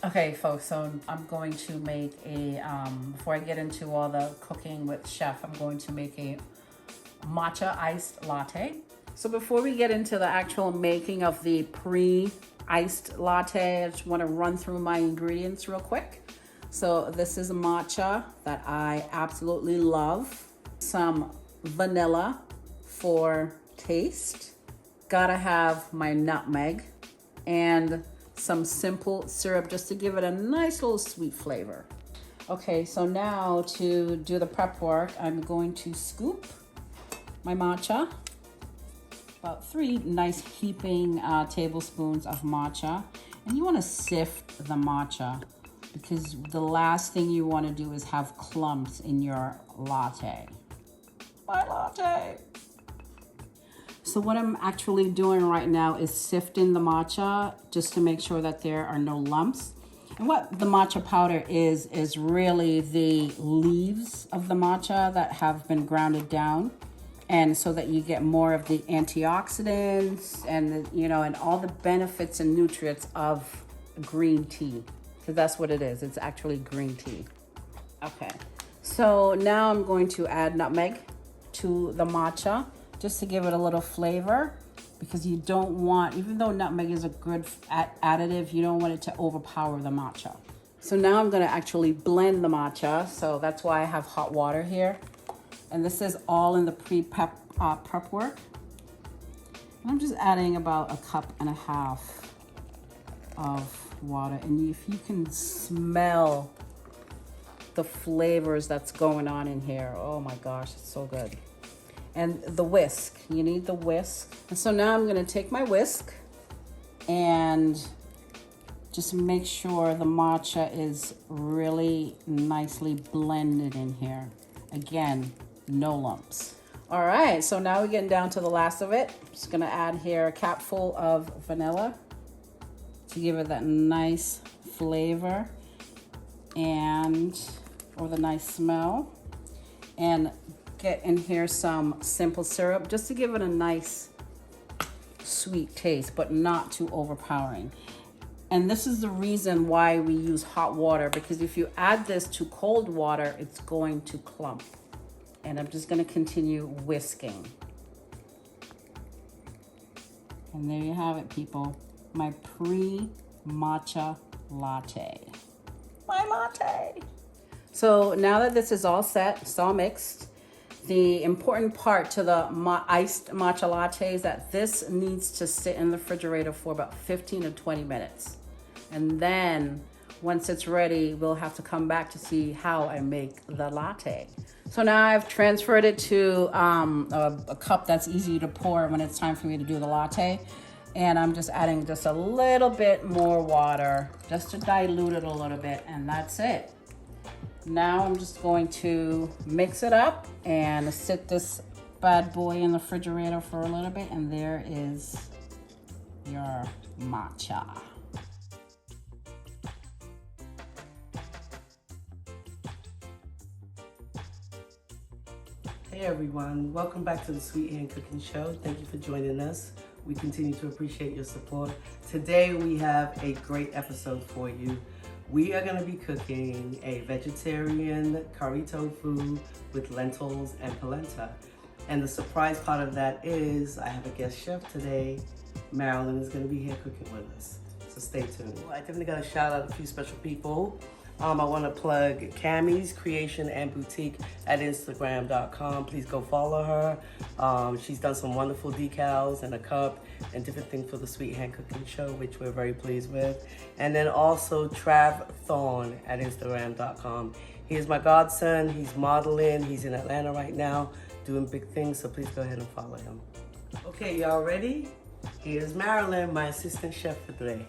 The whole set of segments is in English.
Okay, folks, so I'm going to make a, before I get into all the cooking with chef, I'm going to make a matcha iced latte. So before we get into the actual making of the pre-iced latte, I just want to run through my ingredients real quick. So this is matcha that I absolutely love. Some vanilla for taste. Gotta have my nutmeg and some simple syrup just to give it a nice little sweet flavor. Okay, so now to do the prep work, I'm going to scoop my matcha, about 3 nice heaping tablespoons of matcha. And you want to sift the matcha because the last thing you want to do is have clumps in your latte. My latte. So what I'm actually doing right now is sifting the matcha just to make sure that there are no lumps. And what the matcha powder is really the leaves of the matcha that have been grounded down. And so that you get more of the antioxidants and and all the benefits and nutrients of green tea. Because that's what it is. It's actually green tea. Okay. So now I'm going to add nutmeg to the matcha, just to give it a little flavor, because you don't want, even though nutmeg is a good additive, you don't want it to overpower the matcha. So now I'm gonna actually blend the matcha, so that's why I have hot water here. And this is all in the prep work. And I'm just adding about 1.5 cups of water. And if you can smell the flavors that's going on in here, oh my gosh, it's so good. And the whisk, you need the whisk. And so now I'm gonna take my whisk and just make sure the matcha is really nicely blended in here. Again, no lumps. All right, so now we're getting down to the last of it. I'm just gonna add here a capful of vanilla to give it that nice flavor or the nice smell. And get in here some simple syrup just to give it a nice sweet taste, but not too overpowering. And this is the reason why we use hot water, because if you add this to cold water, it's going to clump. And I'm just gonna continue whisking. And there you have it, people. My pre-matcha latte. My latte. So now that this is all set, it's all mixed, the important part to the iced matcha latte is that this needs to sit in the refrigerator for about 15 to 20 minutes. And then once it's ready, we'll have to come back to see how I make the latte. So now I've transferred it to a cup that's easy to pour when it's time for me to do the latte. And I'm just adding just a little bit more water just to dilute it a little bit, and that's it. Now I'm just going to mix it up and sit this bad boy in the refrigerator for a little bit, and there is your matcha. Hey everyone, welcome back to the Sweet Hand Cooking Show. Thank you for joining us. We continue to appreciate your support. Today we have a great episode for you. We are gonna be cooking a vegetarian curry tofu with lentils and polenta. And the surprise part of that is I have a guest chef today. Marilyn is gonna be here cooking with us. So stay tuned. Well, I definitely gotta shout out a few special people. I want to plug Cammy's Creation and Boutique at Instagram.com. Please go follow her. She's done some wonderful decals and a cup and different things for the Sweet Hand Cooking Show, which we're very pleased with. And then also Trav Thorne at Instagram.com. He is my godson. He's modeling. He's in Atlanta right now doing big things, so please go ahead and follow him. Okay, y'all ready? Here's Marilyn, my assistant chef for today.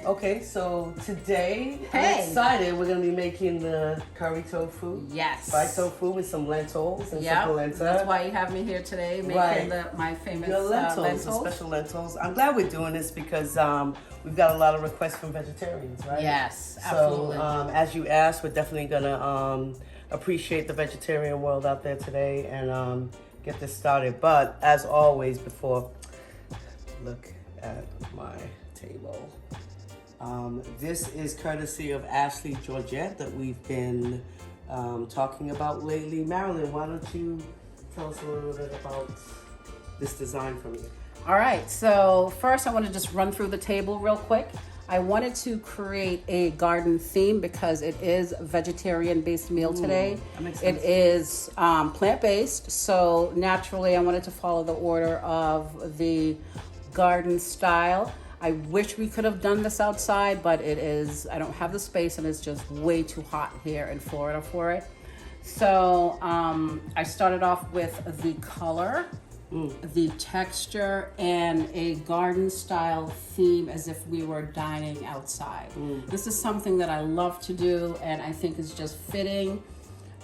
Okay, Okay, so today, Hey. I'm excited. We're gonna be making the curry tofu. Yes. Fried tofu with some lentils and Yep. some polenta. That's why you have me here today, making Right. my famous The lentils, the special lentils. I'm glad we're doing this because we've got a lot of requests from vegetarians, right? Yes, absolutely. So as you asked, we're definitely gonna appreciate the vegetarian world out there today and get this started. But as always, before look at my table. This is courtesy of Ashley Georgette that we've been talking about lately. Marilyn, why don't you tell us a little bit about this design from you? All right, so first I want to just run through the table real quick. I wanted to create a garden theme because it is a vegetarian-based meal today. That makes It sense. is plant-based, so naturally I wanted to follow the order of the garden style. I wish we could have done this outside, but I don't have the space and it's just way too hot here in Florida for it. So I started off with the color, the texture, and a garden style theme as if we were dining outside. This is something that I love to do and I think is just fitting.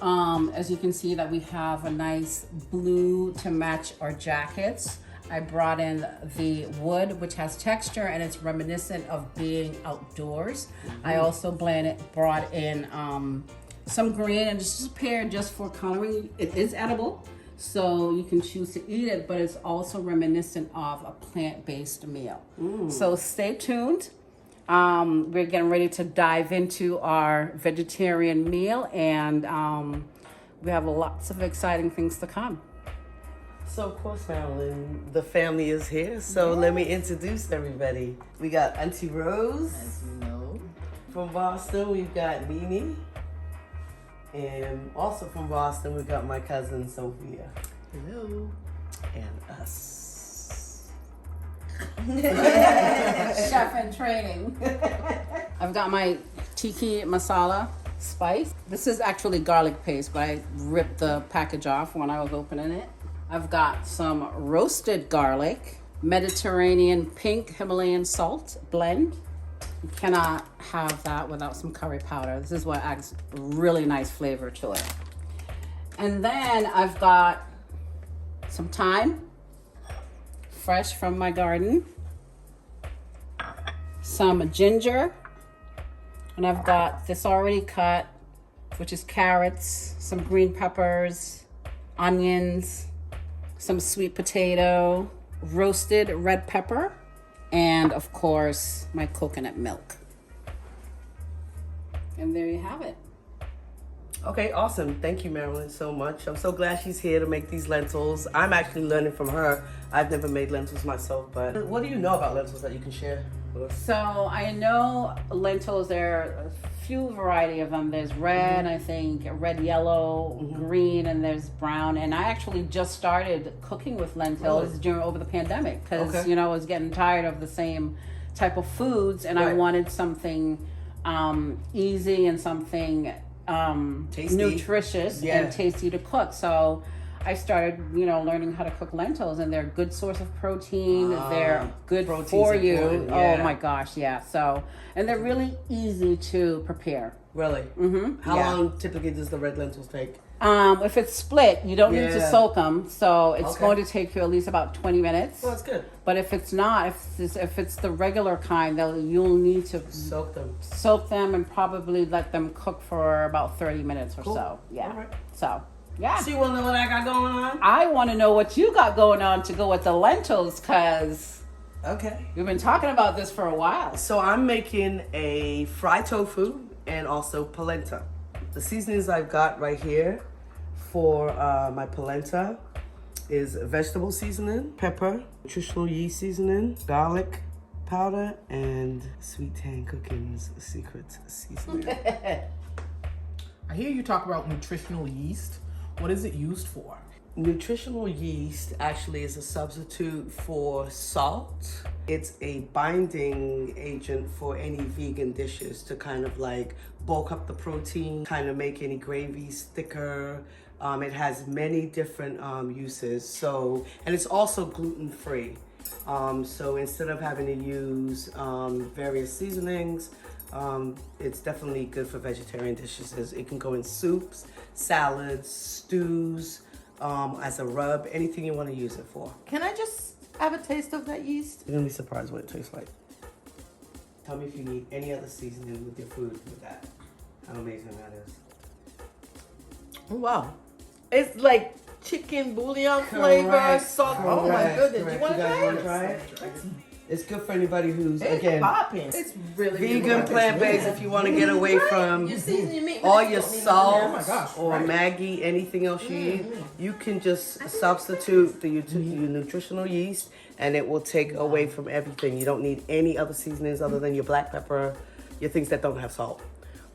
As you can see that we have a nice blue to match our jackets. I brought in the wood, which has texture and it's reminiscent of being outdoors. I also brought in some green and just prepared just for coloring. It is edible, so you can choose to eat it, but it's also reminiscent of a plant-based meal. So stay tuned. We're getting ready to dive into our vegetarian meal and we have lots of exciting things to come. So of course, Marilyn, the family is here. So let me introduce everybody. We got Auntie Rose. As you know. From Boston, we've got Nene. And also from Boston, we've got my cousin Sophia. Hello. And us. Chef in training. I've got my tiki masala spice. This is actually garlic paste, but I ripped the package off when I was opening it. I've got some roasted garlic, Mediterranean pink Himalayan salt blend. You cannot have that without some curry powder. This is what adds really nice flavor to it. And then I've got some thyme, fresh from my garden, some ginger, and I've got this already cut, which is carrots, some green peppers, onions, some sweet potato, roasted red pepper, and of course, my coconut milk. And there you have it. Okay, awesome. Thank you, Marilyn, so much. I'm so glad she's here to make these lentils. I'm actually learning from her. I've never made lentils myself, but what do you know about lentils that you can share with us? So I know lentils, there are a few variety of them. There's red, I think, red, yellow, green, and there's brown. And I actually just started cooking with lentils over the pandemic because, I was getting tired of the same type of foods and I wanted something easy and something Tasty. nutritious and tasty to cook. So I started, learning how to cook lentils, and they're a good source of protein. They're good for you. Important, yeah. Oh my gosh, yeah. So, and they're really easy to prepare. Really? Mm-hmm. How long typically does the red lentils take? If it's split, you don't need to soak them. So it's going to take you at least about 20 minutes. Well, that's good. But if it's not, if it's the regular kind, you'll need to Soak them. and probably let them cook for about 30 minutes or so. Yeah. All right. So, yeah. So you want to know what I got going on? I want to know what you got going on to go with the lentils, because we've been talking about this for a while. So I'm making a fried tofu and also polenta. The seasonings I've got right here for my polenta is vegetable seasoning, pepper, nutritional yeast seasoning, garlic powder, and Sweet Tan Cooking's secret seasoning. I hear you talk about nutritional yeast. What is it used for? Nutritional yeast actually is a substitute for salt. It's a binding agent for any vegan dishes to kind of like bulk up the protein, kind of make any gravies thicker. It has many different uses. So, and it's also gluten-free. So instead of having to use various seasonings, it's definitely good for vegetarian dishes. It can go in soups, salads, stews, as a rub, anything you want to use it for. Can I just have a taste of that yeast? You're gonna be surprised what it tastes like. Tell me if you need any other seasoning with your food with that. How amazing that is. Oh, wow. It's like chicken bouillon flavor, salt. Oh my goodness. You want to try it? It's good for anybody who's, It's again, popping. It's really vegan, plant-based. If you want to get away from You season your meat. all but your you don't need salt nothing else. or Maggi, anything else you eat, you can just substitute the your nutritional yeast, and it will take away from everything. You don't need any other seasonings other than your black pepper, your things that don't have salt,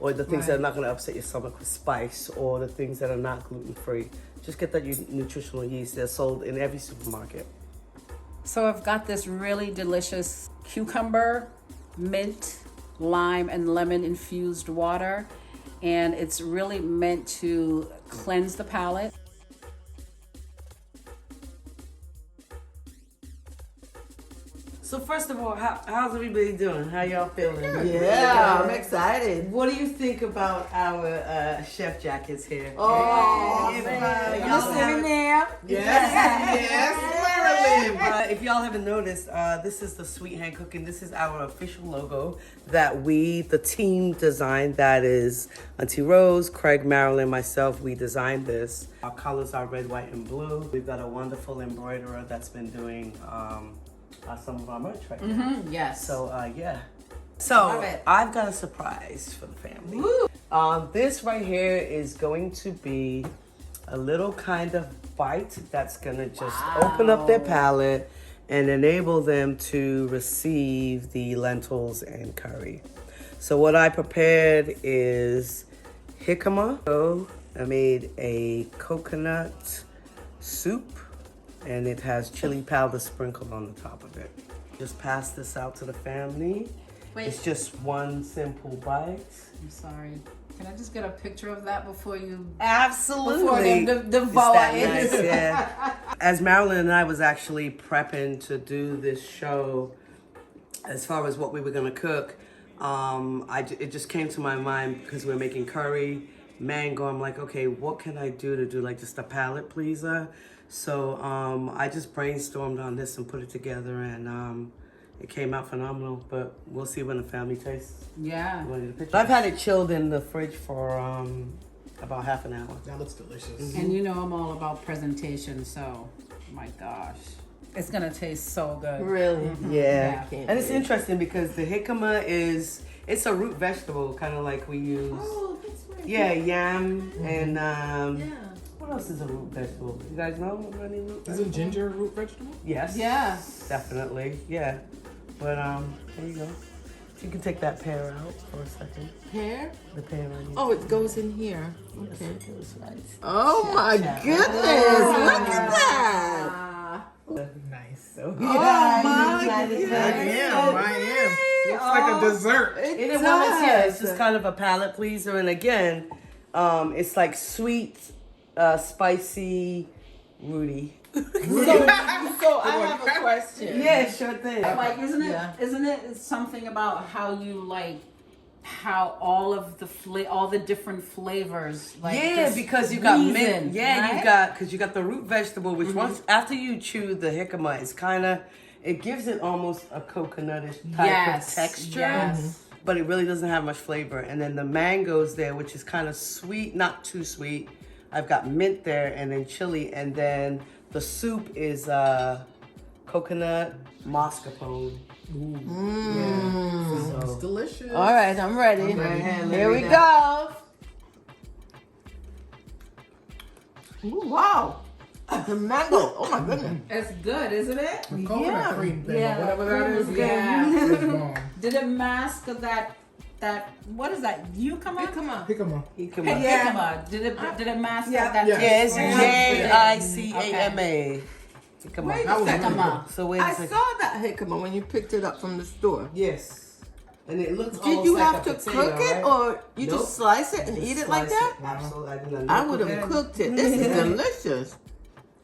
or the things that are not going to upset your stomach with spice, or the things that are not gluten-free. Just get that nutritional yeast. They're sold in every supermarket. So I've got this really delicious cucumber, mint, lime, and lemon infused water. And it's really meant to cleanse the palate. So first of all, how's everybody doing? How y'all feeling? Yeah, I'm excited. What do you think about our chef jackets here? Oh, If, man. y'all haven't- there. Yes, Marilyn. If y'all haven't noticed, this is the Sweet Hand Cooking. This is our official logo that we, the team, designed. That is Auntie Rose, Craig, Marilyn, myself. We designed this. Our colors are red, white, and blue. We've got a wonderful embroiderer that's been doing some of our merch right now. Yes. So, yeah. So, Love it. I've got a surprise for the family. This right here is going to be a little kind of bite that's gonna just open up their palate and enable them to receive the lentils and curry. So what I prepared is jicama. So I made a coconut soup, and it has chili powder sprinkled on the top of it. Just pass this out to the family. Wait. It's just one simple bite. I'm sorry. Can I just get a picture of that before you... Absolutely. Before they It's devour that it. nice, yeah. As Marilyn and I was actually prepping to do this show, as far as what we were gonna cook, it just came to my mind because we're making curry, mango. I'm like, okay, what can I do to do like just a palate pleaser? So I just brainstormed on this and put it together, and it came out phenomenal. But we'll see when the family tastes. Yeah. You wanna get a picture? I've had it chilled in the fridge for about half an hour. That looks delicious. And you know I'm all about presentation, so my gosh. It's gonna taste so good. Really? Yeah, Yeah. and it's interesting because the jicama it's a root vegetable, kind of like we use. Oh, that's right. Yeah, yam and Yeah. what else is a root vegetable? You guys know of any root vegetable? Isn't ginger a root vegetable? Yes. Yeah. Definitely. Yeah, but there you go. You can take that pear out for a second. Pear? The pear onion. Oh, it goes in here. Yes, Okay. it was nice. Oh my goodness! Look at that! Nice. So, Oh my I goodness! am. Looks like a dessert. In a woman's, yeah, it's just kind of a palate pleaser, and again, it's like sweet, spicy, rooty. So I have a question. Yeah, sure thing. Like, isn't it? Yeah. Isn't it something about how you like how all of the all the different flavors? Like, Yeah, just because you got mint. reason, Yeah, right? you got the root vegetable, which once after you chew the jicama, it's kind of it gives it almost a coconutish type of texture. Yes. But it really doesn't have much flavor. And then the mango's there, which is kind of sweet, not too sweet. I've got mint there, and then chili, and then the soup is coconut mascarpone. It's So, delicious. All right, I'm ready. ready. Here we go. Ooh, wow. The mango. Oh my goodness. It's good, isn't it? The coconut Yeah. cream thing, Yeah, whatever that is. yeah. It's bomb. Did it mask that what is that? Jicama? Come on. Jicama. jicama. Jicama. Did it mask Yeah. that? Yeah. Yeah, it's Yeah. Jicama. Jicama. Wait That a was second. Jicama. So wait a I second. saw that jicama when you picked it up from the store. Yes. And it looks Did almost you like have a to potato, cook it, right? or you Nope. just slice it and Just eat it like slice that? Absolutely. I did not I know would have that. cooked it. This is delicious.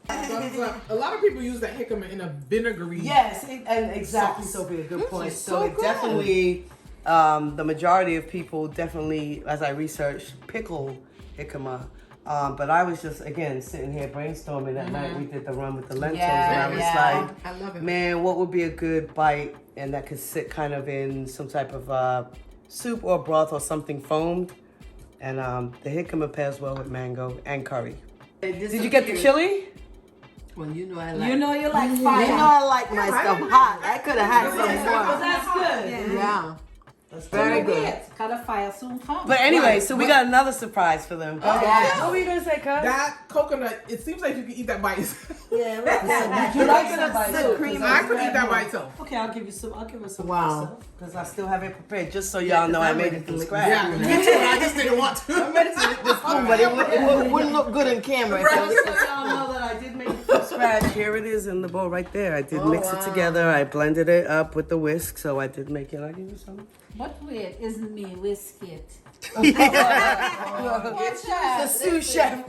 Thumbs up. A lot of people use that jicama in a vinegary. Yes, and exactly, Sauce. Sophia, good point. is So so it good. definitely, the majority of people definitely, as I researched, pickle jicama. But I was just, again, sitting here brainstorming that night. We did the run with the lentils, and I was like, I love it. man, what would be a good bite and that could sit kind of in some type of soup or broth or something foamed. And the jicama pairs well with mango and curry. Did you get the chili? Well, you know I like. You know you like fire. You know I like my stuff hot. I could have had some more. That's good. Yeah. That's Very good. Cut a fire soon come. But anyway, Right. so we got another surprise for them. yeah. What were you gonna say, Cuz? That coconut, it seems like you can eat that by yourself. Yeah. You like Coconut somebody soup. too, Cream. I could eat that by itself. Okay, I'll give you some. I'll give her some Wow. myself because I still have it prepared, just so y'all know I made it from scratch. Yeah, me too. I just didn't want to. I'm ready to lick this spoon, but it wouldn't look good in camera. Right. Just so y'all know that I did make it from scratch. Here it is in the bowl right there. I did mix it together. I blended it up with the whisk, so I did make it. I'll give you some. But wait, isn't me whisk it? The Matcha. sous chef.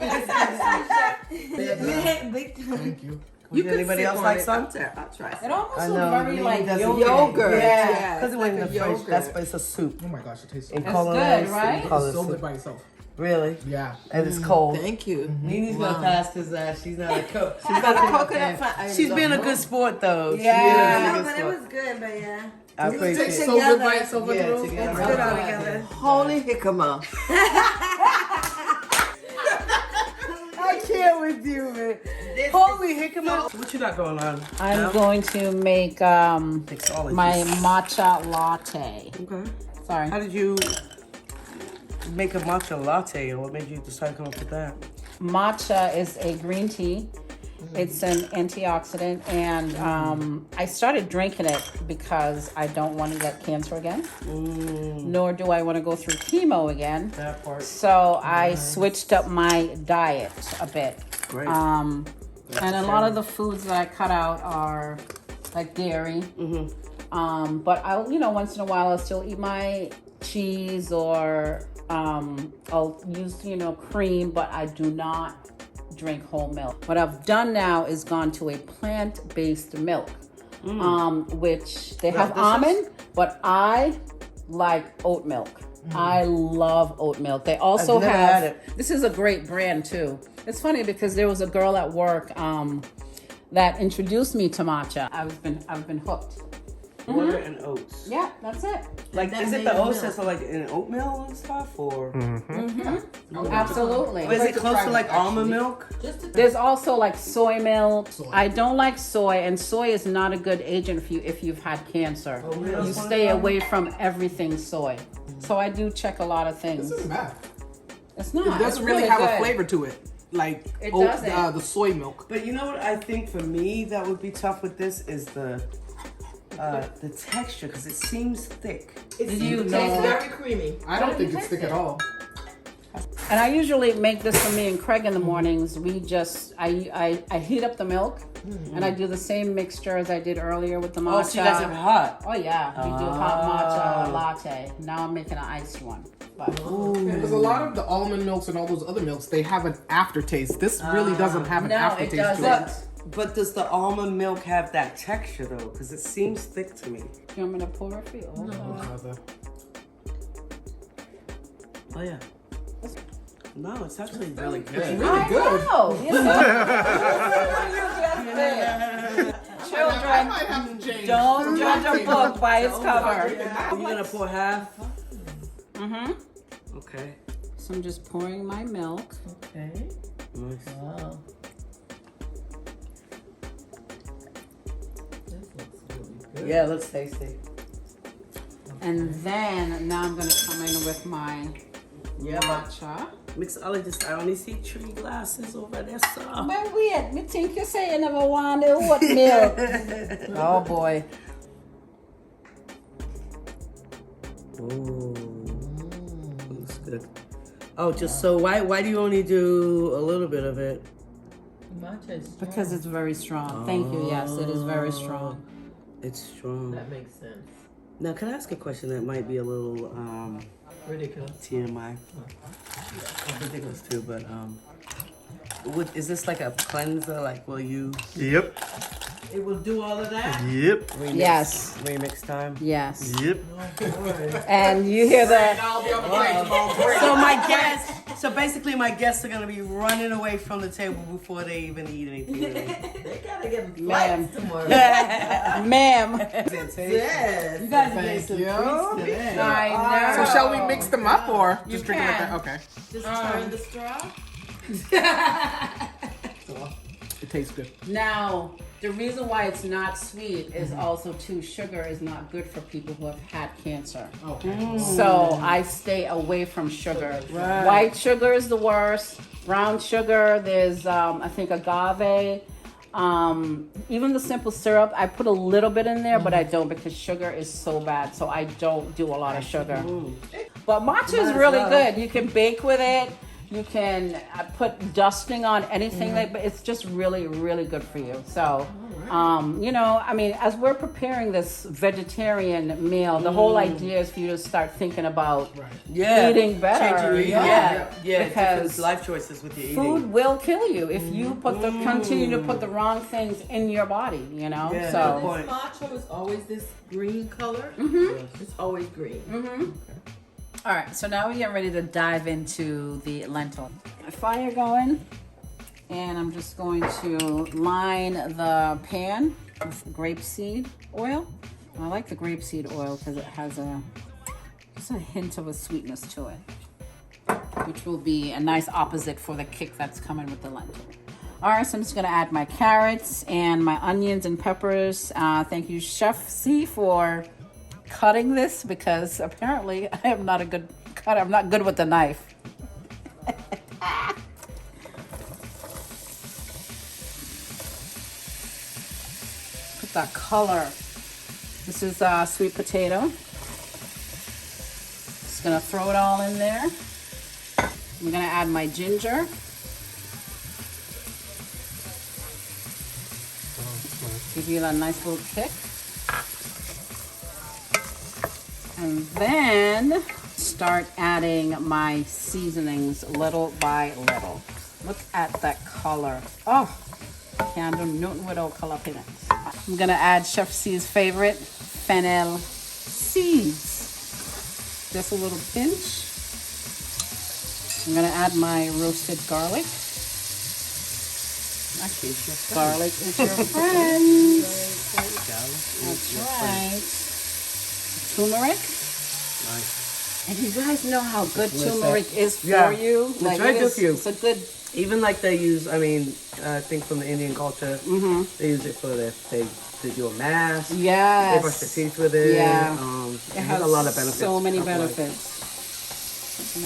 Thank you. Would anybody else like some? I'll try It some. almost I looks know, very maybe like doesn't- yogurt. Yogurt. Yeah. Because it went in the fridge. That's but it's a soup. Oh my gosh, it tastes so In good. Colonized, good, right? we call it So good soup. by itself. Really? Yeah. And it's cold. Thank you. Nini's gonna pass because she's not a cook. She's Got a coconut fat. She's being a good sport though. She Yeah. is a No, good but it sport. was good, but yeah. I It appreciate tastes it. so good by itself. Yeah, Yeah, together. It's good all together. Holy jicama. I can't with you, man. Holy jicama. What you got going on? I'm going to make Mixologist. my matcha latte. Okay. Sorry. How did you make a matcha latte, or what made you decide to come up with that? Matcha is a green tea. It's an antioxidant, and I started drinking it because I don't want to get cancer again, nor do I want to go through chemo again. That part. So I switched up my diet a bit. Great. And a lot of the foods that I cut out are like dairy. But I'll, once in a while I'll still eat my cheese, or I'll use, cream, but I do not drink whole milk. What I've done now is gone to a plant-based milk, which they have almond, but I like oat milk. I love oat milk. They also I've never have, had it. this is a great brand too. It's funny because there was a girl at work that introduced me to matcha. I've been hooked. Water and oats. Yeah, that's it. Like, that is it made the of oats milk. that's like in oatmeal and stuff, or Absolutely. or is it close to like almond milk? There's also like soy milk. I don't like soy, and soy is not a good agent for you if you've had cancer. really? You stay away from everything soy. So I do check a lot of This things. isn't bad. It's not. It doesn't It's really really have good. a flavor to it. Like It oat, doesn't. the soy milk. But you know what I think for me that would be tough with this is the texture, because it seems thick. It's You tastes know- very creamy. I don't think it's thick at all. And I usually make this for me and Craig in the mornings. We just I heat up the milk, and I do the same mixture as I did earlier with the matcha. Oh, so you guys have it hot. Oh yeah, we do hot matcha latte. Now I'm making an iced one. But Because a lot of the almond milks and all those other milks, they have an aftertaste. This really doesn't have an no, it aftertaste to doesn't. it. But does the almond milk have that texture though? Because it seems thick to me. you want me to pour it for you? Oh yeah. No, it's actually really good. It's really good. Oh, you know. I Children, might have to change. don't judge a book by its cover. You're gonna pour half? Mm-hmm. Okay. So I'm just pouring my milk. Okay. Nice. Wow. This looks really good. Yeah, it looks tasty. And then now I'm gonna come in with my Yeah, but matcha. mixologist, I only see 3 glasses over there, so. But wait, me think you say you never want the oat milk. Oh boy. Ooh, looks good. Oh, just so why do you only do a little bit of it? Matcha is strong. Because it's very strong. Thank you. Yes, it is very strong. It's strong. That makes sense. Now, can I ask a question that might be a little Ridiculous. TMI? Ridiculous too, but Is this like a cleanser? Like, will you Yep. It will do all of that? Yep. remix? Yes. Remix time. Yes. Yep. And you hear that? I'll be on the plate tomorrow. So my guests, so basically my guests are gonna be running away from the table before they even eat anything. They gotta get Ma'am. flights tomorrow. Ma'am. Yes. You guys are getting Thank some you. treats today. I So know. shall we mix them up or You just drink it like can. that? Okay. Just turn the straw. It tastes good. Now, the reason why it's not sweet is also too, sugar is not good for people who have had cancer. Okay. So I stay away from sugar. White sugar is the worst. Brown sugar, there's I think agave. Even the simple syrup, I put a little bit in there, but I don't because sugar is so bad. So I don't do a lot of sugar. But matcha is as really well. good. You can bake with it. You can put dusting on anything, but it's just really, really good for you. So, you know, I mean, as we're preparing this vegetarian meal, the whole idea is for you to start thinking about Yeah. eating better. Changing your Yeah. different Because life choices with your food eating. will kill you if you continue to put the wrong things in your body, you know? Yeah, So, good point. This matcha is always this green color. It's always green. all right, so now we get ready to dive into the lentil. Fire going, and I'm just going to line the pan with grapeseed oil. I like the grapeseed oil because it has just a hint of a sweetness to it, which will be a nice opposite for the kick that's coming with the lentil. All right, so I'm just gonna add my carrots and my onions and peppers. Thank you, Chef C, for cutting this because apparently I am not a good cutter. I'm not good with the knife. Put that color. This is sweet potato. Just gonna throw it all in there. I'm gonna add my ginger. Give you a nice little kick. And then start adding my seasonings little by little. Look at that color. Oh, can't do nothing without jalapenos. I'm gonna add Chef C's favorite, fennel seeds. Just a little pinch. I'm gonna add my roasted garlic. Actually, garlic is your friend. That's right. Turmeric. And you guys know how good turmeric is for Yeah. you. It's very good for you. It's a good. Even like they use, I mean, I think from the Indian culture, they use it for they do a mask. Yes. They brush their teeth with it. Yeah. It has a lot of benefits. So many health-wise. benefits.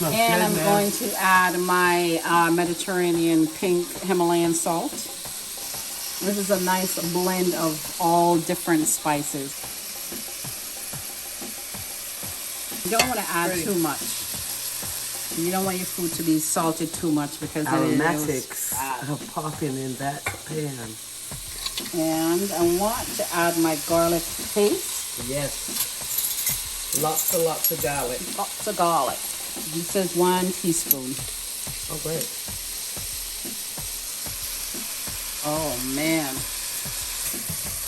And I'm going to add my Mediterranean pink Himalayan salt. This is a nice blend of all different spices. You don't want to add too much. You don't want your food to be salted too much because then it Aromatics are popping in that pan. And I want to add my garlic paste. Yes. Lots of garlic. Lots of garlic. This is 1 teaspoon. Oh, great. Oh man.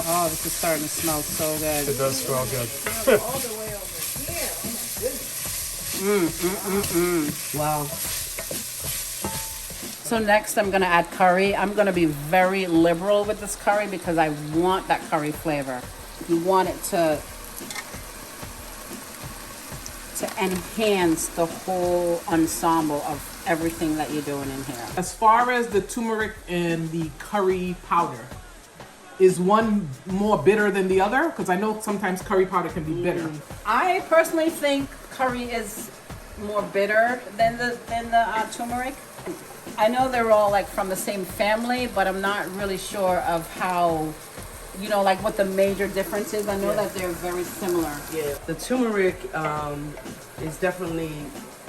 Oh, this is starting to smell so good. It does smell good. All the way over here. Wow. So next I'm gonna add curry. I'm gonna be very liberal with this curry because I want that curry flavor. You want it to enhance the whole ensemble of everything that you're doing in here. As far as the turmeric and the curry powder, is one more bitter than the other? Because I know sometimes curry powder can be bitter. I personally think curry is more bitter than the turmeric. I know they're all like from the same family, but I'm not really sure of how, you know, like what the major difference is. I know that they're very similar. Yeah. The turmeric is definitely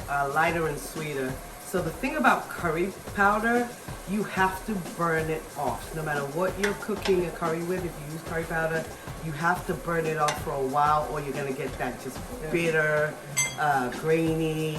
lighter and sweeter. So the thing about curry powder, you have to burn it off. No matter what you're cooking a curry with, if you use curry powder, you have to burn it off for a while or you're gonna get that just bitter, grainy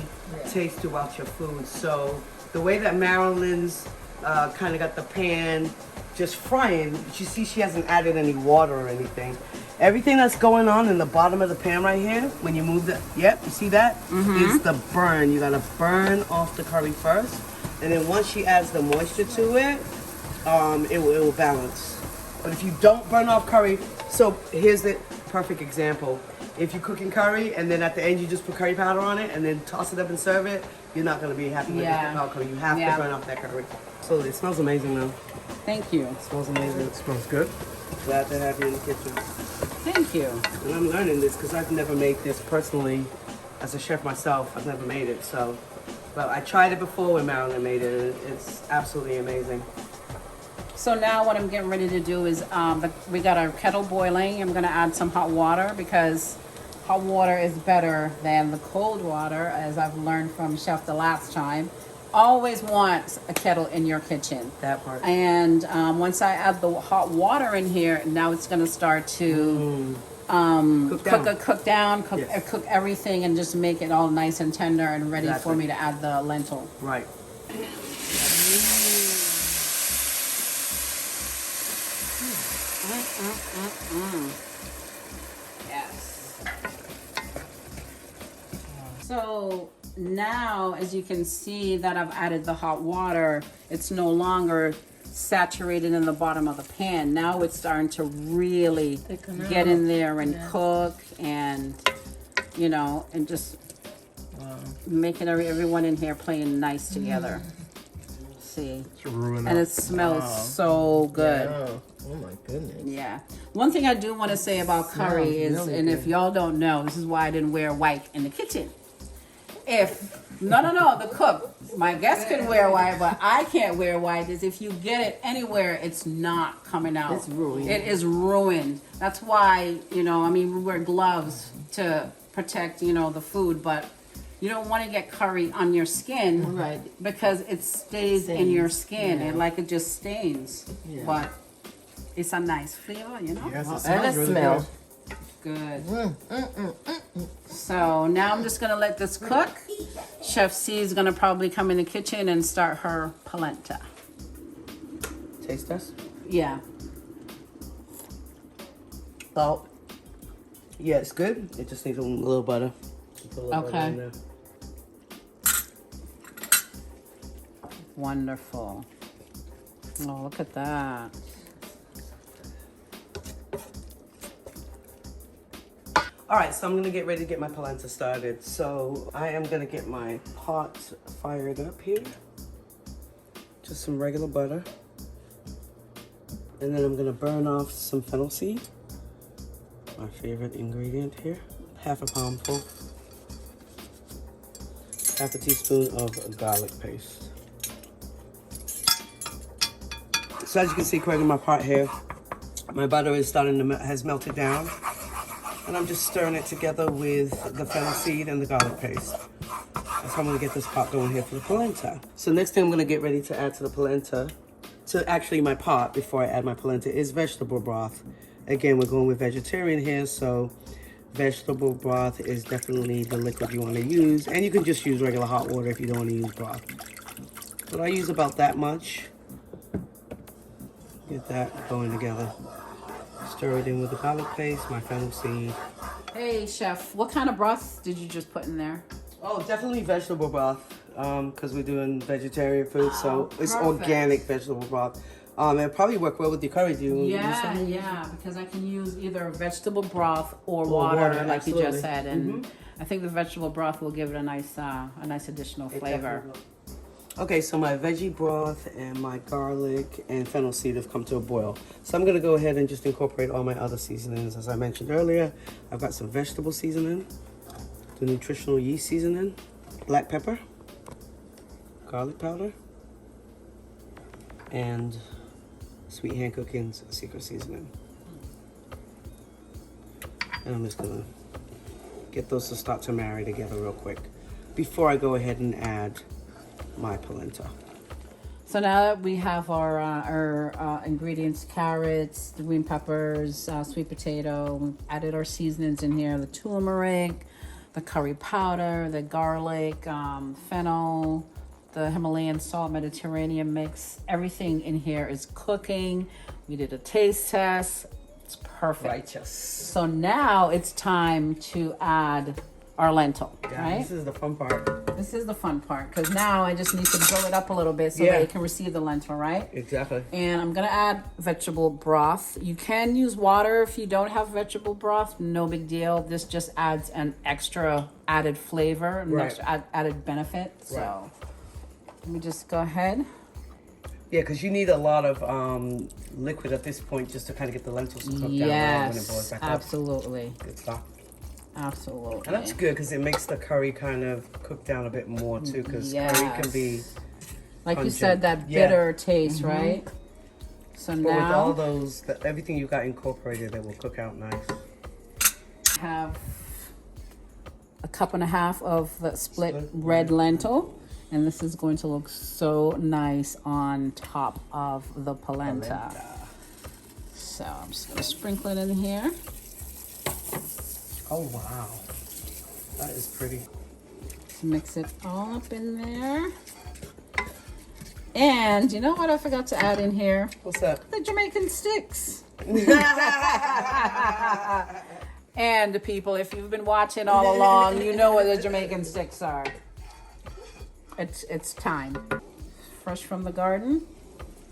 taste throughout your food. So the way that Marilyn's kind of got the pan just frying. You see she hasn't added any water or anything. Everything that's going on in the bottom of the pan right here, when you move the, yep, you see that? Is the burn. You gotta burn off the curry first. And then once she adds the moisture to it, it will balance. But if you don't burn off curry, so here's the perfect example. If you're cooking curry and then at the end you just put curry powder on it and then toss it up and serve it, you're not gonna be happy with the outcome. You have to burn off that curry. So it smells amazing though. Thank you. It smells amazing. It smells good. Glad to have you in the kitchen. Thank you. And I'm learning this because I've never made this personally as a chef myself. I've never made it, so. But I tried it before when Marilyn made it. It's absolutely amazing. So now what I'm getting ready to do is, we got our kettle boiling. I'm gonna add some hot water because hot water is better than the cold water, as I've learned from Chef the last time. Always want a kettle in your kitchen. That part. And once I add the hot water in here, now it's gonna start to cook everything and just make it all nice and tender and ready for me to add the lentil. Right. Yes. So now, as you can see that I've added the hot water, it's no longer saturated in the bottom of the pan. Now it's starting to really get in there and cook and, you know, and just making everyone in here playing nice together. See? And it smells so good. Oh my goodness. Yeah. One thing I do want to say about curry is, really and good. if y'all don't know, this is why I didn't wear white in the kitchen. The cook, my guests can wear white, but I can't wear white, is if you get it anywhere, it's not coming out. It's ruined. It is ruined. That's why, you know, I mean, we wear gloves to protect, you know, the food, but you don't want to get curry on your skin. Right. Because it stays in your skin. Yeah. And like it just stains. Yeah. But it's a nice flavor, you know? Yes, it And smells it really smells. Good. So now I'm just gonna let this cook. Chef C is gonna probably come in the kitchen and start her polenta. Taste test? Yeah. Salt. Yeah, it's good. It just needs a little butter. Put a little butter in there. Wonderful. Oh, look at that. All right, so I'm gonna get ready to get my polenta started. So I am gonna get my pot fired up here. Just some regular butter. And then I'm gonna burn off some fennel seed. My favorite ingredient here. Half a poundful. Half a teaspoon of garlic paste. So as you can see, Craig, in my pot here, my butter is has melted down. And I'm just stirring it together with the fennel seed and the garlic paste. That's how I'm gonna get this pot going here for the polenta. So next thing I'm gonna get ready to add to the polenta, to actually my pot before I add my polenta, is vegetable broth. Again, we're going with vegetarian here, so vegetable broth is definitely the liquid you wanna use. And you can just use regular hot water if you don't wanna use broth. But I use about that much. Get that going together. Stir it in with the garlic paste, my fennel seed. Hey, Chef, what kind of broth did you just put in there? Oh, definitely vegetable broth, because we're doing vegetarian food, so it's perfect. organic vegetable broth. It'll probably work well with your curry. Do you use something? Yeah, because I can use either vegetable broth or water, like you just said, and I think the vegetable broth will give it a nice additional flavor. Okay, so my veggie broth and my garlic and fennel seed have come to a boil. So I'm gonna go ahead and just incorporate all my other seasonings. As I mentioned earlier, I've got some vegetable seasoning, the nutritional yeast seasoning, black pepper, garlic powder, and Sweet Hand Cooking's secret seasoning. And I'm just gonna get those to start to marry together real quick before I go ahead and add my polenta. So now that we have our ingredients, carrots, the green peppers, sweet potato, we've added our seasonings in here, the turmeric, the curry powder, the garlic, fennel, the Himalayan salt Mediterranean mix. Everything in here is cooking. We did a taste test. It's perfect. Righteous. So now it's time to add our lentil, Yeah, right? this is the fun part. This is the fun part because now I just need to blow it up a little bit so Yeah. that it can receive the lentil, right? Exactly. And I'm gonna add vegetable broth. You can use water if you don't have vegetable broth, no big deal. This just adds an extra added flavor, an Right. extra added benefit. So let me just go ahead. Yeah, because you need a lot of liquid at this point just to kind of get the lentils to cook down well when it boils Yes, back up. absolutely, Good stuff. absolutely. And that's good because it makes the curry kind of cook down a bit more too, because curry can be, like you pungent. said, that Yeah. bitter taste, right? So but with all now those, everything you got incorporated, it will cook out nice. have a cup and a half of the split Split red lentil. And this is going to look so nice on top of the polenta. So I'm just gonna sprinkle it in here. Oh wow, that is pretty. Just mix it all up in there. And you know what I forgot to add in here? What's that? The Jamaican sticks. And people, if you've been watching all along, you know what the Jamaican sticks are. It's time. Fresh from the garden.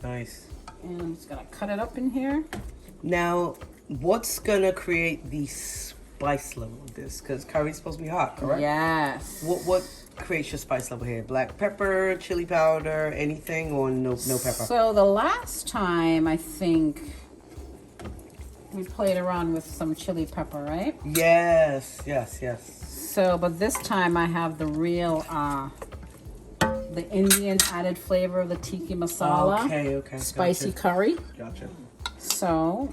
Nice. And I'm just gonna cut it up in here. Now, what's gonna create the spice level of this? Because curry's supposed to be hot, correct? Yes. What creates your spice level here? Black pepper, chili powder, anything, or no pepper? So the last time I think we played around with some chili pepper, right? Yes. So, but this time I have the real, the Indian added flavor of the tiki masala. Okay. Spicy Gotcha. curry. Gotcha. So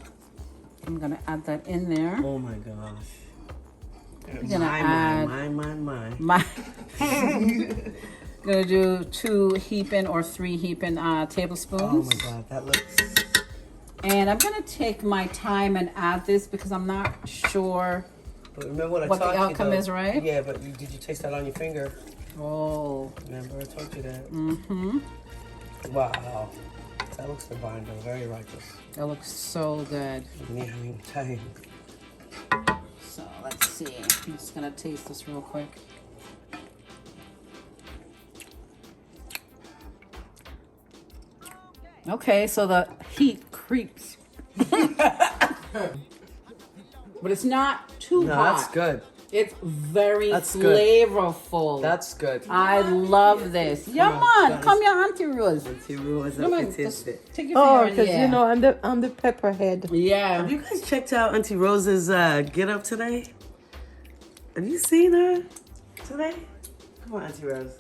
I'm gonna add that in there. Oh my gosh. I'm gonna add My. gonna do 2 heaping or 3 heaping tablespoons. Oh my god, that looks. And I'm gonna take my time and add this because I'm not sure But remember what I what the taught you, outcome though? is, right? Yeah, but did you taste that on your finger? Oh. Remember I taught you that? Mm-hmm. Wow. That looks divine, though. Very righteous. That looks so good. Yeah, I mean, tell you. So let's see. I'm just gonna taste this real quick. Okay, so the heat creeps. But it's not too No, hot. that's good. It's very That's good. flavorful. That's good. I love this. Yeah, man. Come here, Auntie Rose. Auntie Rose, Come on, it just is. take your Oh, finger in because the you air. know I'm the pepperhead. Yeah. Have you guys checked out Auntie Rose's get up today? Have you seen her today? Come on, Auntie Rose.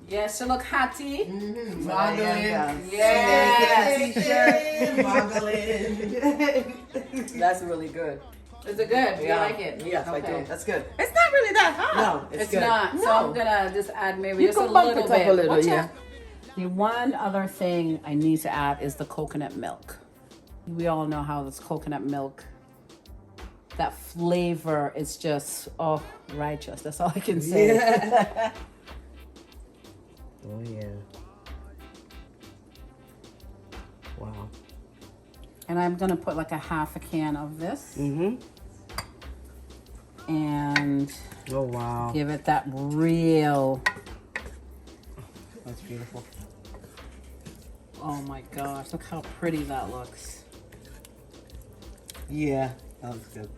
Yes, she look hotty. Marilyn. Yes. Marilyn. That's really good. Is it good? You like it? Yes, I Okay. do. That's good. It's not really that hot. No, it's good. not. So No. I'm gonna just add maybe You just a can bump little it up bit. a little, Watch yeah. out. The one other thing I need to add is the coconut milk. We all know how this coconut milk, that flavor is just, oh, righteous. That's all I can say. Yeah. Oh yeah. Wow. And I'm gonna put like a half a can of this Mm-hmm. and Oh wow. give it that real, That's beautiful. oh my gosh, look how pretty that looks. Yeah, that looks good.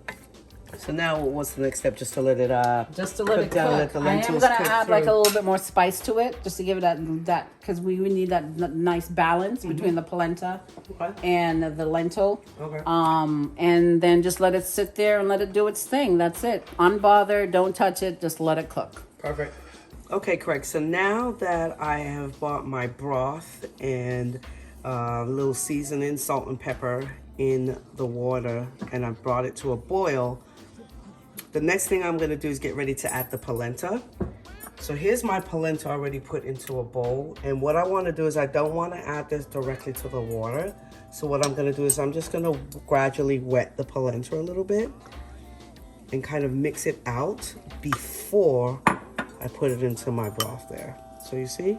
So now what's the next step? Just to let it Just to let Cook it down, cook. let the I am lentils gonna cook add like a through. little bit more spice to it, just to give it that because we need that nice balance between the polenta Okay. and the lentil. Okay. And then just let it sit there and let it do its thing. That's it. Unbothered. Don't touch it. Just let it cook. Perfect. Okay, Craig. So now that I have bought my broth and a little seasoning, salt and pepper in the water, and I brought it to a boil, the next thing I'm going to do is get ready to add the polenta. So here's my polenta already put into a bowl. And what I want to do is I don't want to add this directly to the water. So what I'm going to do is I'm just going to gradually wet the polenta a little bit and kind of mix it out before I put it into my broth there. So you see?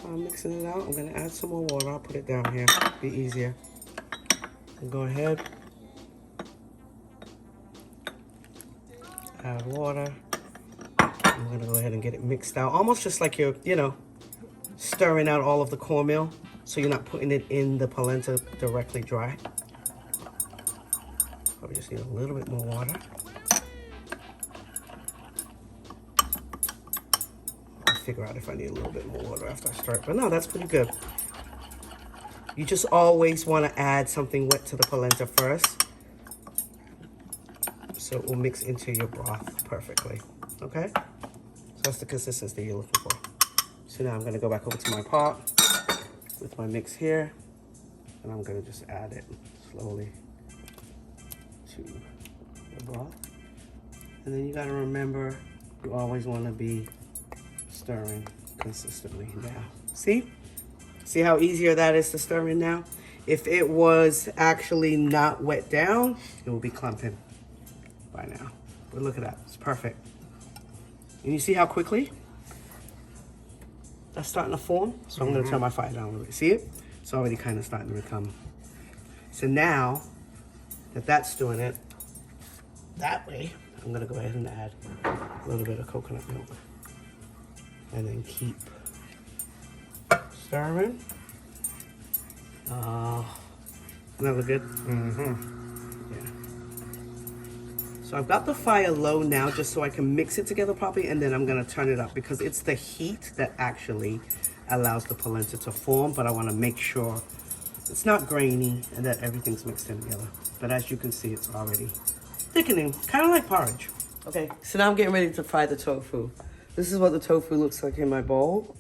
I'm mixing it out. I'm gonna add some more water. I'll put it down here, be easier. And go ahead. Add water. I'm gonna go ahead and get it mixed out. Almost just like you're, stirring out all of the cornmeal. So you're not putting it in the polenta directly dry. Probably just need a little bit more water. I'll figure out if I need a little bit more water after I start. But no, that's pretty good. You just always want to add something wet to the polenta first, so it will mix into your broth perfectly. Okay? So that's the consistency you're looking for. So now I'm going to go back over to my pot with my mix here, and I'm going to just add it slowly to the broth. And then you got to remember, you always want to be stirring consistently now. See? See how easier that is to stir in now? If it was actually not wet down, it will be clumping by now. But look at that, it's perfect. And you see how quickly that's starting to form? So I'm gonna turn my fire down a little bit. See it? It's already kind of starting to become. So now that that's doing it that way, I'm gonna go ahead and add a little bit of coconut milk. And then keep stirring. That look good? Yeah. So I've got the fire low now just so I can mix it together properly, and then I'm gonna turn it up because it's the heat that actually allows the polenta to form, but I wanna make sure it's not grainy and that everything's mixed in together. But as you can see, it's already thickening, kind of like porridge. Okay, so now I'm getting ready to fry the tofu. This is what the tofu looks like in my bowl.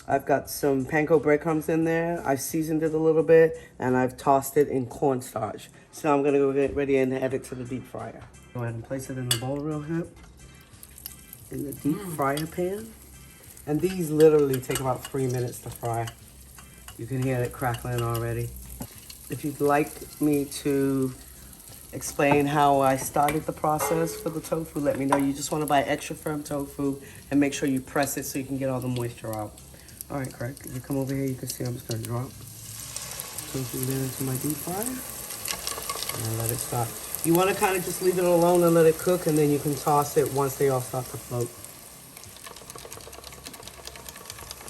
I've got some panko breadcrumbs in there. I've seasoned it a little bit, and I've tossed it in cornstarch. So now I'm gonna go get ready and add it to the deep fryer. Go ahead and place it in the bowl real quick. In the deep fryer pan. And these literally take about 3 minutes to fry. You can hear it crackling already. If you'd like me to explain how I started the process for the tofu, let me know. You just want to buy extra firm tofu and make sure you press it so you can get all the moisture out. All right, Craig, if you come over here, you can see I'm just going to drop tofu there into my deep fryer and let it start. You want to kind of just leave it alone and let it cook, and then you can toss it once they all start to float.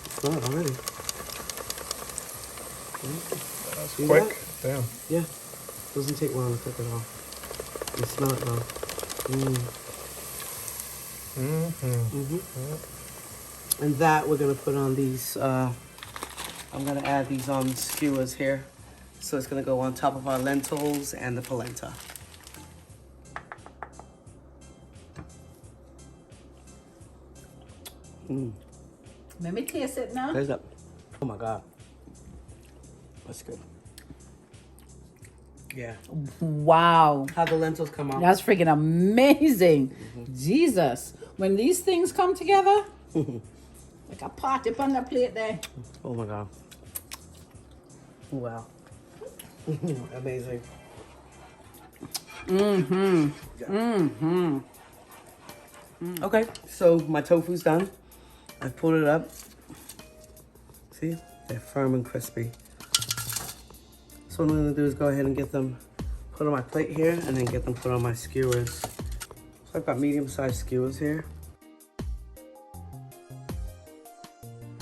It's done already. That's See quick. that? Damn. Yeah, doesn't take long to cook at all. You smell it though. And that we're gonna put on these, I'm gonna add these on skewers here. So it's gonna go on top of our lentils and the polenta. Let me taste it now. There's that. Oh my God. That's good. Yeah. Wow. How the lentils come out. That's freaking amazing. Jesus. When these things come together, like a pot up on the plate there. Oh my God. Wow. Amazing. Okay, so my tofu's done. I've pulled it up. See? They're firm and crispy. So what I'm gonna do is go ahead and get them put on my plate here and then get them put on my skewers. So I've got medium-sized skewers here.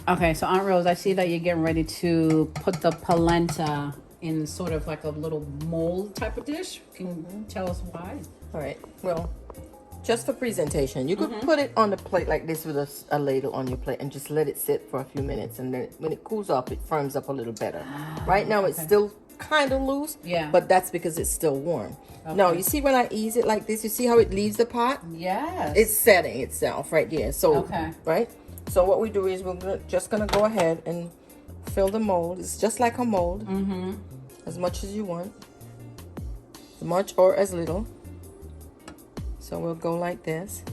Okay, so Aunt Rose, I see that you're getting ready to put the polenta in sort of like a little mold type of dish. Can you tell us why? All right. Well, just for presentation, you could put it on the plate like this with a ladle on your plate and just let it sit for a few minutes. And then when it cools off, it firms up a little better. Right now, it's still kind of loose. Yeah. But that's because it's still warm. Now, you see when I ease it like this, you see how it leaves the pot? Yes. It's setting itself right there. So, Okay. right? So what we do is we're just going to go ahead and fill the mold. It's just like a mold. As much as you want. As much or as little. So we'll go like this.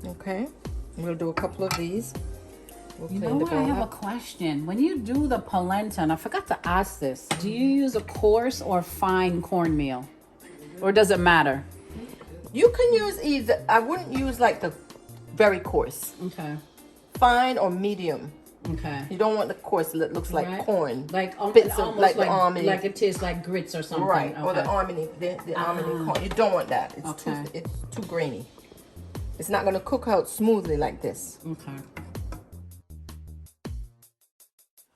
Okay. We'll do a couple of these. We'll You clean know the what? I bowl have a up. question. When you do the polenta, and I forgot to ask this, do you use a coarse or fine cornmeal? Or does it matter? You can use either. I wouldn't use like the very coarse. Okay. Fine or medium. Okay. You don't want the coarse that looks like Right. corn. Like Bits of- almost like the like almond. like it tastes like grits or something. Right. Okay. Or the almond, the almond corn. You don't want that. It's Okay. it's too grainy. It's not gonna cook out smoothly like this. Okay.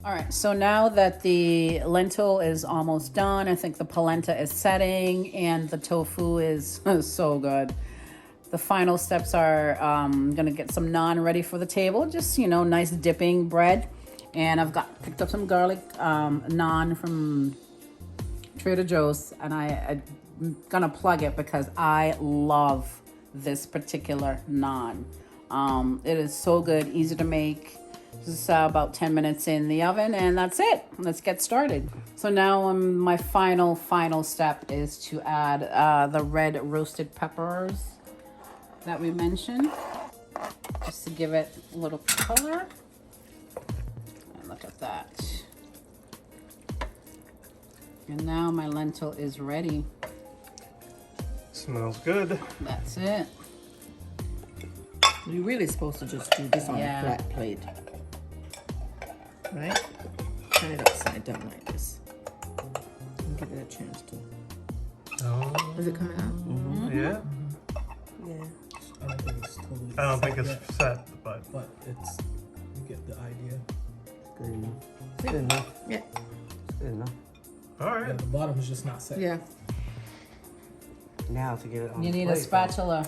All right, so now that the lentil is almost done, I think the polenta is setting and the tofu is so good. The final steps are gonna get some naan ready for the table, just, you know, nice dipping bread. And I've picked up some garlic naan from Trader Joe's, and I'm gonna plug it because I love this particular naan. It is so good, easy to make. This is about 10 minutes in the oven, and that's it. Let's get started. So now my final step is to add the red roasted peppers that we mentioned, just to give it a little color. And look at that. And now my lentil is ready. Smells good. That's it. You're really supposed to just do this on Yeah. a flat plate. Right? Turn it upside down like this. And give it a chance to. Oh, Is it coming out? yeah. Yeah. I don't think it's totally I don't think set it's yet, set, but but it's, you get the idea. Good enough. Good enough. Yeah. Good enough. all Yeah, right. the bottom is just not set. Yeah. Now to get it on You the need a plate, spatula.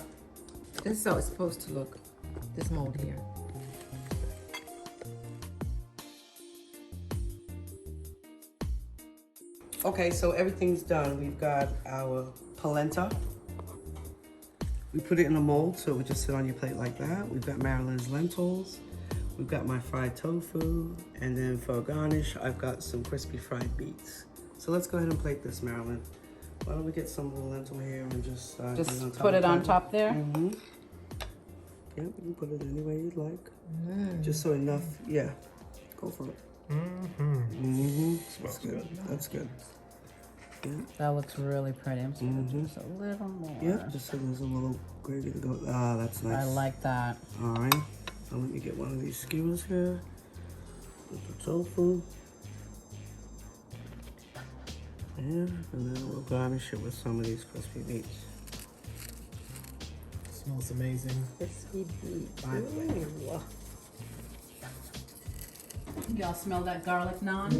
This is how it's supposed to look. This mold here. Okay, so everything's done. We've got our polenta. We put it in a mold, so it would just sit on your plate like that. We've got Marilyn's lentils. We've got my fried tofu. And then for a garnish, I've got some crispy fried beets. So let's go ahead and plate this, Marilyn. Why don't we get some of the lentil here and just get it on top Put of it on that? top there. Mm-hmm. Yep, you can put it any way you'd like. Just so enough, yeah. Go for it. Mm-hmm. Mm-hmm. Smells good. That's good. That looks really pretty. I'm just gonna do just a little more. Yep, just so there's a little gravy to go. Ah, that's nice. I like that. All right. Now let me get one of these skewers here. With the tofu. And then we'll garnish it with some of these crispy beets. Smells amazing. Crispy beet. By the way. Y'all smell that garlic naan?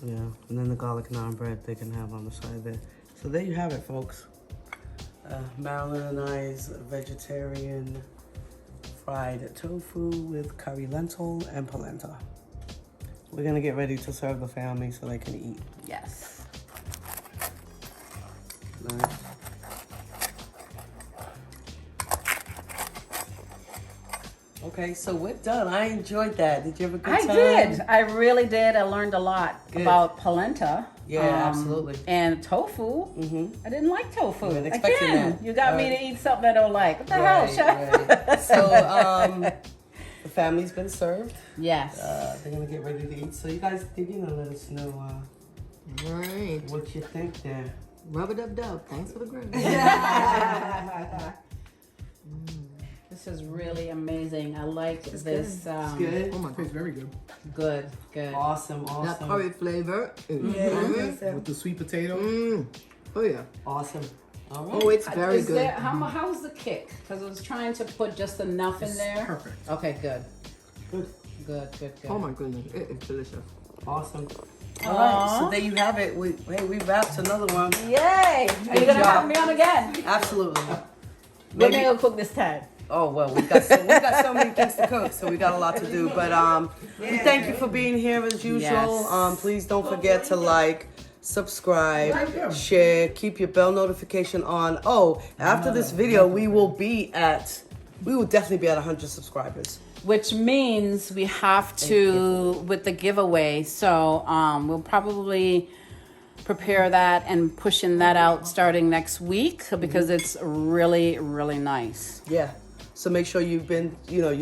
Yeah, and then the garlic naan bread they can have on the side there. So there you have it, folks. Marilyn and I's vegetarian fried tofu with curry lentil and polenta. We're gonna get ready to serve the family so they can eat. Yes. Nice. Okay, so we're done. I enjoyed that. Did you have a good I time? did. I really did. I learned a lot Good. about polenta. Yeah, absolutely. And tofu. Mm-hmm. I didn't like tofu. You weren't expecting Again, that. you got me to eat something I don't like. What the hell, chef? Right. So, the family's been served. Yes. They're gonna get ready to eat. So you guys dig in and let us know Right. what you think there. Rub it up dub. Thanks for the gravy. This is really amazing. I like this. Good. Oh my Tastes god. very good. Good, good. Awesome. That Awesome. curry flavor. With the sweet potato. Oh yeah. Awesome. All right. Oh, it's very Is good. there, how's the kick? Because I was trying to put just enough in there. Perfect. Okay, good. Good. Good, good, good. Oh my goodness. It is delicious. Awesome. All right. So there you have it. We wrapped another one. Yay! Are you gonna job. have me on again? Absolutely. What Maybe- may I cook this time? Oh well, we got so many things to cook, so we got a lot to do. But we thank you for being here as usual. Yes. Please don't forget to like, subscribe, share, keep your bell notification on. Oh, after this video, we will definitely be at 100 subscribers. Which means we have to with the giveaway. So we'll probably prepare that and pushing that out starting next week because it's really, really nice. Yeah. So make sure you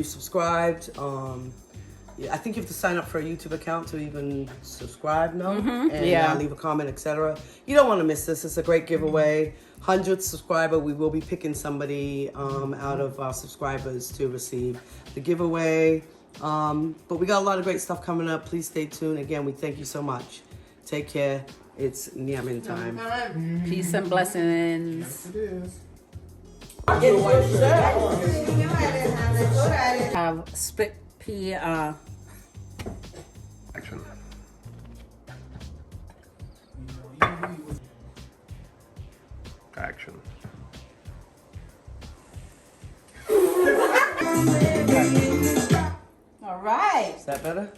subscribed. I think you have to sign up for a YouTube account to even subscribe, no? And Yeah. leave a comment, etc. You don't want to miss this. It's a great giveaway. 100th subscriber, we will be picking somebody out of our subscribers to receive the giveaway. But we got a lot of great stuff coming up. Please stay tuned. Again, we thank you so much. Take care. It's Nyamin time. Peace and blessings. It is. Have split pea. Action. Action. All right. Is that better?